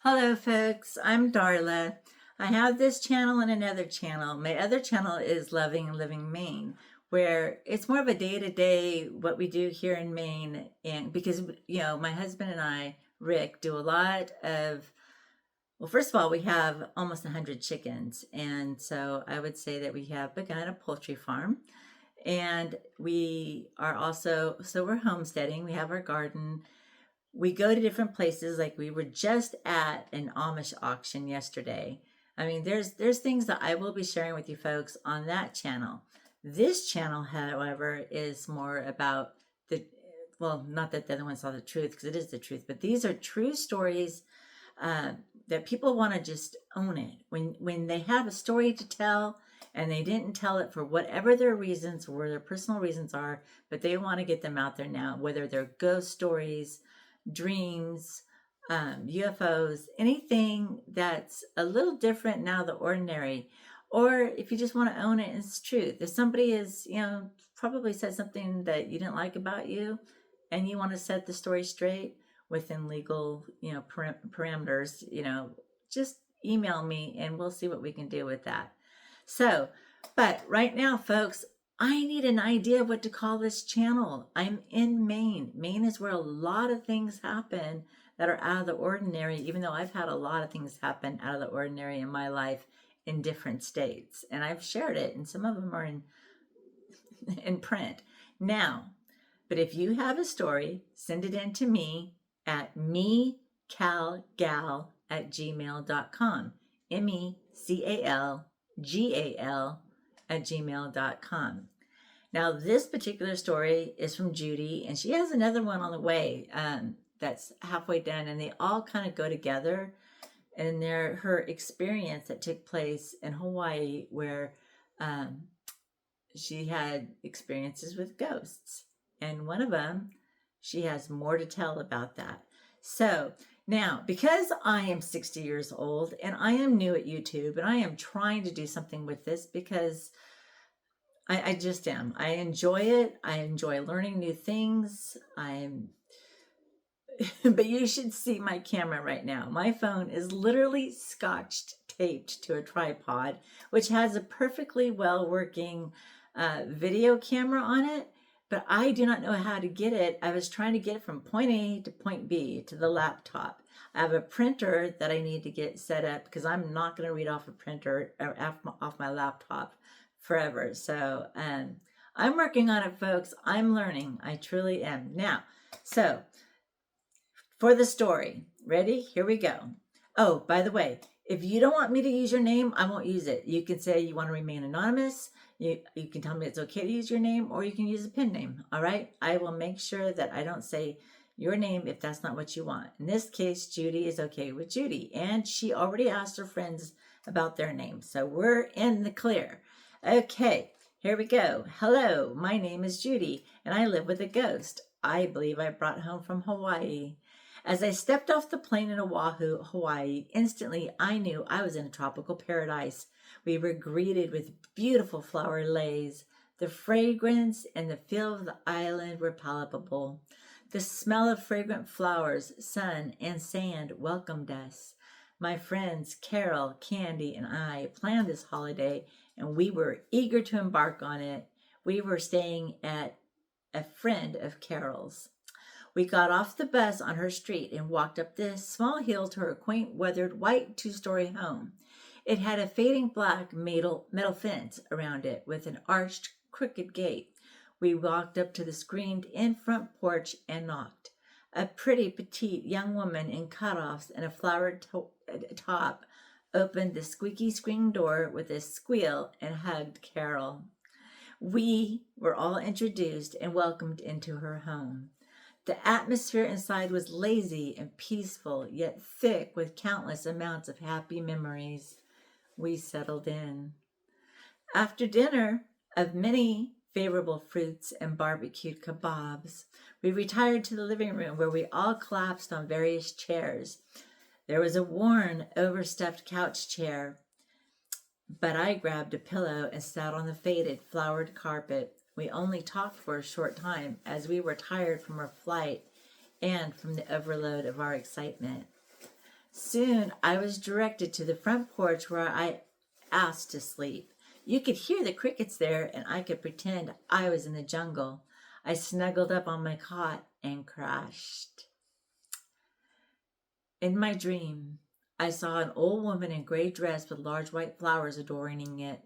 Hello, folks. I'm Darla. I have this channel and another channel. My other channel is Loving and Living Maine, where it's more of a day to day what we do here in Maine. And because, my husband and I, Rick, do a lot of, well, first of all, we have almost 100 chickens. And so I would say that we have begun a poultry farm. And we are also, so we're homesteading, we have our garden, we go to different places. Like we were just at an Amish auction yesterday. I mean, there's things that I will be sharing with you folks on that channel. This channel, however, is more about the, well, not that the other one saw the truth, because it is the truth, but these are true stories uh, that people want to just own it. When they have a story to tell and they didn't tell it for whatever their reasons or their personal reasons are, but they want to get them out there now, whether they're ghost stories, dreams, UFOs, anything that's a little different now the ordinary, or if you just want to own it, it's truth. If somebody is, probably said something that you didn't like about you, and you want to set the story straight within legal, parameters, just email me and we'll see what we can do with that. So, but right now, folks, I need an idea of what to call this channel. I'm in Maine. Maine is where a lot of things happen that are out of the ordinary, even though I've had a lot of things happen out of the ordinary in my life in different states. And I've shared it, and some of them are in print. Now, but if you have a story, send it in to me at mecalgal@gmail.com. MECALGAL@gmail.com. Now, this particular story is from Judy, and she has another one on the way that's halfway done, and they all kind of go together. And they're her experience that took place in Hawaii, where um, she had experiences with ghosts. And one of them, she has more to tell about that. So now, because I am 60 years old and I am new at YouTube and I am trying to do something with this because I just am. I enjoy it. I enjoy learning new things. But you should see my camera right now. My phone is literally scotched taped to a tripod, which has a perfectly well working video camera on it. But I do not know how to get it. I was trying to get it from point A to point B to the laptop. I have a printer that I need to get set up because I'm not going to read off a printer or off my laptop forever. So I'm working on it, folks. I'm learning. I truly am. Now, so for the story, ready? Here we go. Oh, by the way, if you don't want me to use your name, I won't use it. You can say you want to remain anonymous. You can tell me it's okay to use your name, or you can use a pen name. All right. I will make sure that I don't say your name if that's not what you want. In this case, Judy is okay with Judy, and she already asked her friends about their names. So we're in the clear. Okay, here we go. Hello, my name is Judy, and I live with a ghost I believe I brought home from Hawaii. As I stepped off the plane in Oahu, Hawaii, instantly I knew I was in a tropical paradise. We were greeted with beautiful flower leis. The fragrance and the feel of the island were palpable. The smell of fragrant flowers, sun, and sand welcomed us. My friends Carol, Candy, and I planned this holiday, and we were eager to embark on it. We were staying at a friend of Carol's. We got off the bus on her street and walked up the small hill to her quaint, weathered, white two-story home. It had a fading black metal fence around it with an arched, crooked gate. We walked up to the screened-in front porch and knocked. A pretty, petite young woman in cutoffs and a flowered top opened the squeaky screen door with a squeal and hugged Carol. We were all introduced and welcomed into her home. The atmosphere inside was lazy and peaceful, yet thick with countless amounts of happy memories. We settled in. After dinner of many favorable fruits and barbecued kebabs, we retired to the living room where we all collapsed on various chairs. There was a worn, overstuffed couch chair, but I grabbed a pillow and sat on the faded, flowered carpet. We only talked for a short time as we were tired from our flight and from the overload of our excitement. Soon I was directed to the front porch where I asked to sleep. You could hear the crickets there, and I could pretend I was in the jungle. I snuggled up on my cot and crashed. In my dream, I saw an old woman in a gray dress with large white flowers adorning it.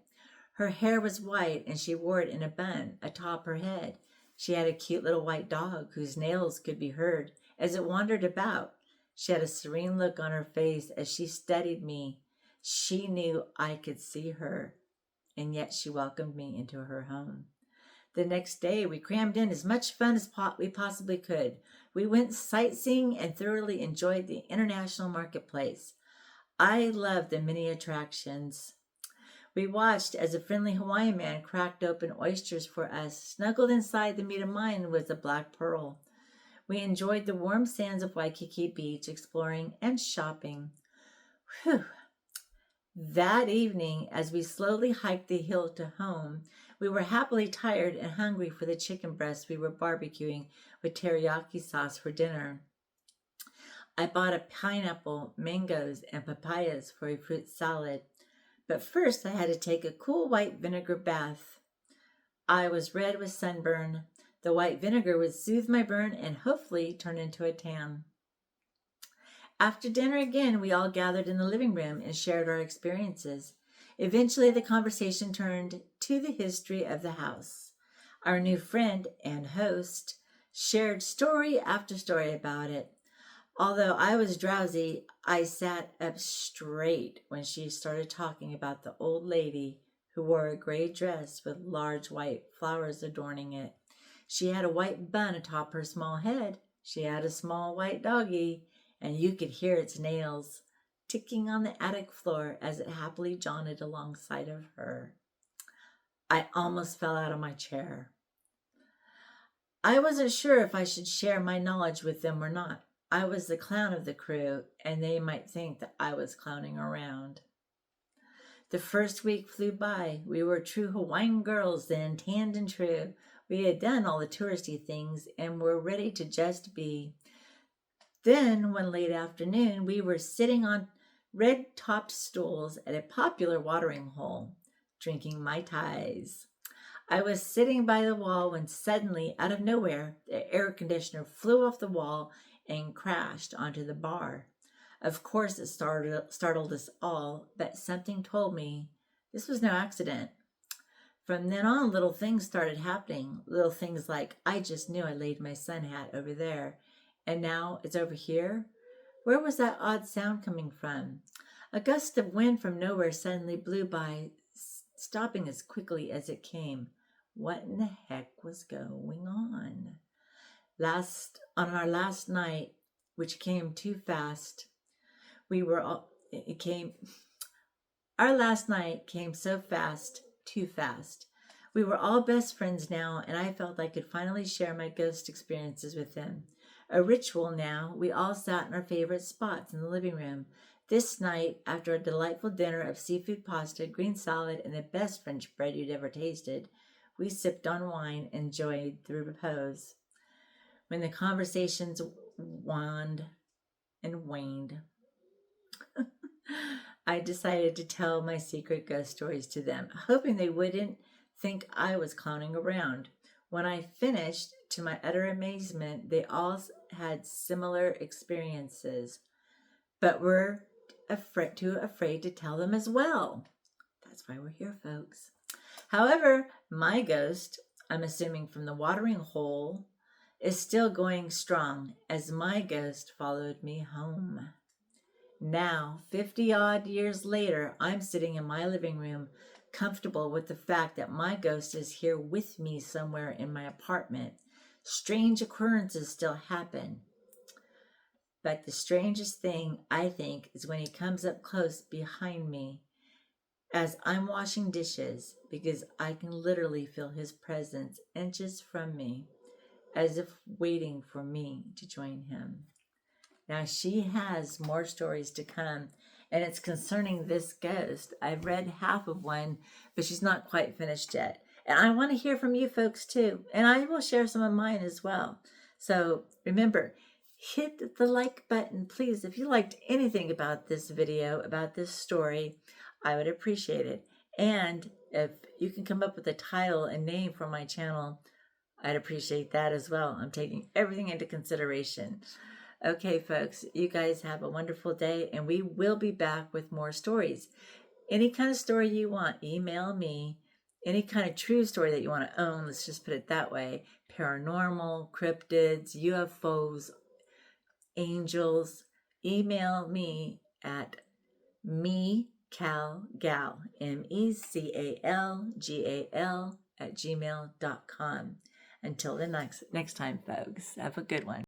Her hair was white, and she wore it in a bun atop her head. She had a cute little white dog whose nails could be heard as it wandered about. She had a serene look on her face as she studied me. She knew I could see her, and yet she welcomed me into her home. The next day, we crammed in as much fun as we possibly could. We went sightseeing and thoroughly enjoyed the international marketplace. I loved the many attractions. We watched as a friendly Hawaiian man cracked open oysters for us. Snuggled inside the meat of mine was a black pearl. We enjoyed the warm sands of Waikiki Beach, exploring and shopping. Whew. That evening, as we slowly hiked the hill to home, we were happily tired and hungry for the chicken breast we were barbecuing with teriyaki sauce for dinner. I bought a pineapple, mangoes, and papayas for a fruit salad. But first, I had to take a cool white vinegar bath. I was red with sunburn. The white vinegar would soothe my burn and hopefully turn into a tan. After dinner again, we all gathered in the living room and shared our experiences. Eventually, the conversation turned to the history of the house. Our new friend and host shared story after story about it. Although I was drowsy, I sat up straight when she started talking about the old lady who wore a gray dress with large white flowers adorning it. She had a white bun atop her small head. She had a small white doggie, and you could hear its nails ticking on the attic floor as it happily jaunted alongside of her. I almost fell out of my chair. I wasn't sure if I should share my knowledge with them or not. I was the clown of the crew, and they might think that I was clowning around. The first week flew by. We were true Hawaiian girls then, tanned and true. We had done all the touristy things and were ready to just be. Then, one late afternoon, we were sitting on red-topped stools at a popular watering hole, drinking Mai Tais. I was sitting by the wall when suddenly, out of nowhere, the air conditioner flew off the wall and crashed onto the bar. Of course, it startled us all, but something told me this was no accident. From then on, little things started happening. Little things like, I just knew I laid my sun hat over there, and now it's over here. Where was that odd sound coming from? A gust of wind from nowhere suddenly blew by, stopping as quickly as it came. What in the heck was going on? On our last night, which came too fast, our last night came so fast, too fast. We were all best friends now, and I felt I could finally share my ghost experiences with them. A ritual now, we all sat in our favorite spots in the living room. This night, after a delightful dinner of seafood pasta, green salad, and the best French bread you'd ever tasted, we sipped on wine and enjoyed the repose. When the conversations waned and waned, I decided to tell my secret ghost stories to them, hoping they wouldn't think I was clowning around. When I finished, to my utter amazement, they all had similar experiences, but were too afraid to tell them as well. That's why we're here, folks. However, my ghost, I'm assuming from the watering hole, is still going strong as my ghost followed me home. Now, 50 odd years later, I'm sitting in my living room, comfortable with the fact that my ghost is here with me somewhere in my apartment. Strange occurrences still happen. But the strangest thing, I think, is when he comes up close behind me as I'm washing dishes, because I can literally feel his presence inches from me, as if waiting for me to join him. Now, she has more stories to come, and it's concerning this ghost. I've read half of one, but she's not quite finished yet. And I want to hear from you folks too, and I will share some of mine as well. So remember, hit the like button, please. If you liked anything about this video, about this story, I would appreciate it. And if you can come up with a title and name for my channel, I'd appreciate that as well. I'm taking everything into consideration. Okay, folks, you guys have a wonderful day, and we will be back with more stories. Any kind of story you want, email me. Any kind of true story that you want to own, let's just put it that way. Paranormal, cryptids, UFOs, angels, email me at mecalgal, MECALGAL @gmail.com. Until the next time, folks, have a good one.